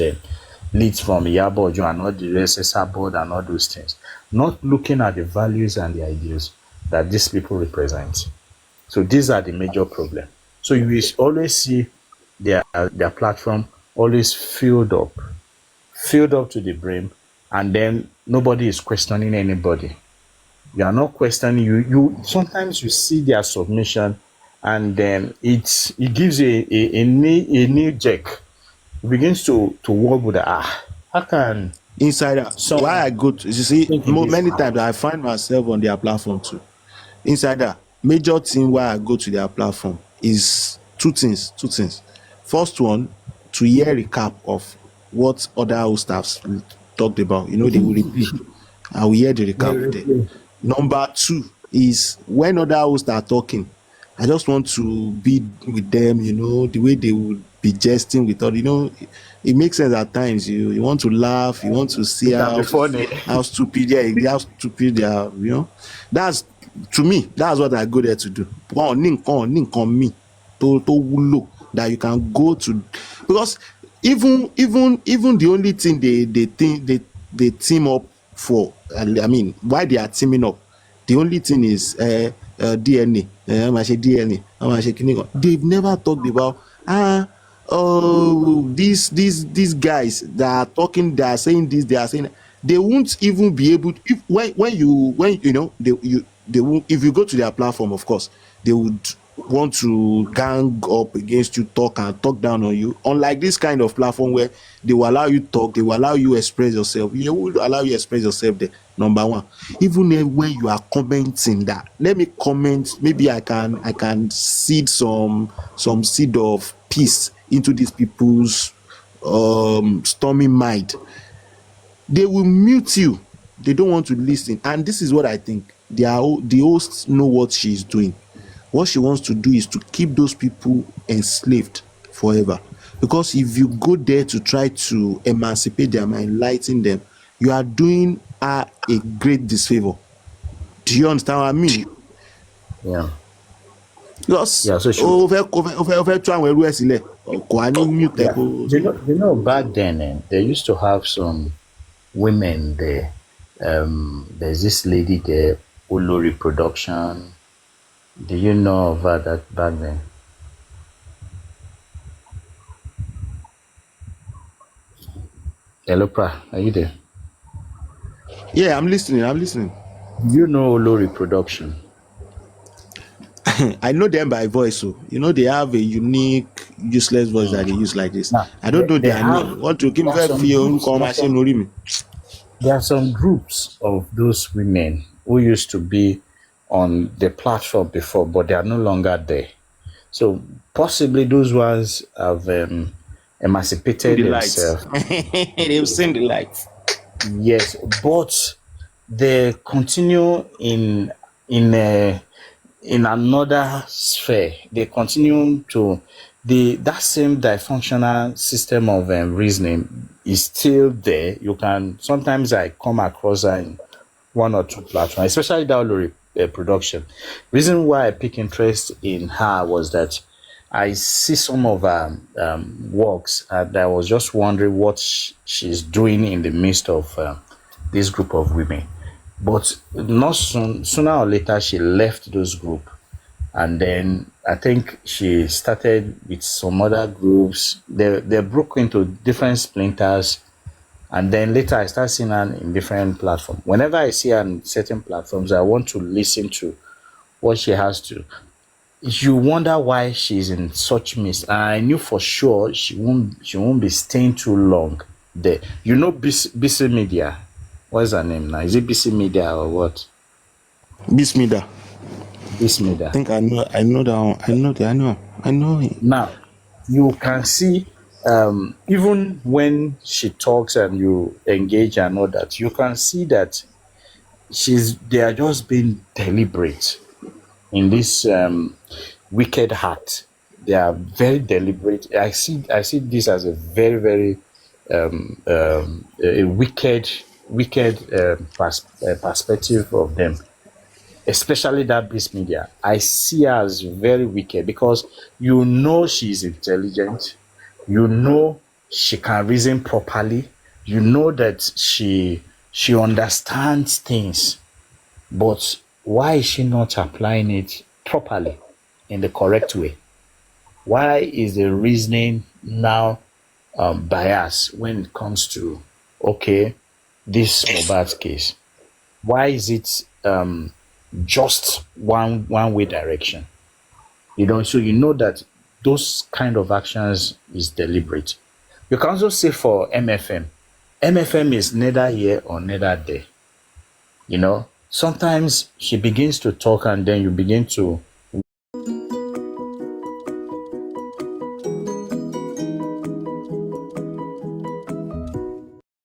leads from Yabojo and all the SSR board and all those things, not looking at the values and the ideas that these people represent. So these are the major problem. So you will always see their platform always filled up to the brim, and then nobody is questioning anybody. You are not questioning. You sometimes you see their submission, and then it gives you a new jack. It begins to work with how can Insider, why I go to, you see, many times I find myself on their platform too. Insider, major thing why I go to their platform is two things. First one, to hear recap of what other host staffs talked about. You know, they will repeat. I will hear the recap there. Number two is when other hosts are talking, I just want to be with them, you know, the way they would be jesting with all, you know, it makes sense at times. You want to laugh, you want to see how stupid, how stupid they are, you know. That's, to me, that's what I go there to do. Me to look that you can go to, because even the only thing they think they team up for, I mean, why they are teaming up, the only thing is DNA. DNA. They've never talked about these guys that are talking, they are saying this, they are saying that. They won't even be able to, if when you know they will, if you go to their platform, of course they would want to gang up against you, talk down on you. Unlike this kind of platform where they will allow you talk, they will allow you express yourself. They will allow you express yourself there. Number one, even when you are commenting that, let me comment, maybe I can seed some seed of peace into these people's stormy mind. They will mute you. They don't want to listen. And this is what I think. The hosts know what she's doing. What she wants to do is to keep those people enslaved forever. Because if you go there to try to emancipate them and enlighten them, you are doing her a great disfavor. Do you understand what I mean? Yeah. Because yeah, so you know, back then they used to have some women there. There's this lady there, Olori Production. Do you know of that back then? Hello, Pa, are you there? Yeah, I'm listening. Do you know Olori Production? I know them by voice, so you know they have a unique, useless voice that they use like this. Nah, I don't know their name. What to give me? There are some groups of those women who used to be on the platform before, but they are no longer there. So possibly those ones have emancipated themselves. They've seen the light. Yes, but they continue in another sphere. They continue to that same dysfunctional system of reasoning is still there. You can sometimes I come across in one or two platforms, especially that Production. Reason why I pick interest in her was that I see some of her works, and I was just wondering what she's doing in the midst of this group of women. But not sooner or later, she left those group, and then I think she started with some other groups. They broke into different splinters, and then later I start seeing her in different platforms. Whenever I see her on certain platforms, I want to listen to what she has to. You wonder why she's in such mess. I knew for sure she won't be staying too long there. You know, BC Media. What's her name now? Is it BC Media or what? Bismida. Bismida. I think I know that one. I know it. Now, you can see, even when she talks and you engage and all that, you can see that they are just being deliberate in this wicked heart. They are very deliberate. I see this as a very, very a wicked perspective of them. especially that beast media, I see her as very wicked because you know she's intelligent, you know she can reason properly, you know that she understands things, but why is she not applying it properly in the correct way? Why is the reasoning now biased when it comes to, okay, this Mohbad case? Why is it just one way direction? So you know that those kind of actions is deliberate. You can also say for MFM. MFM is neither here or neither there. Sometimes she begins to talk and then you begin to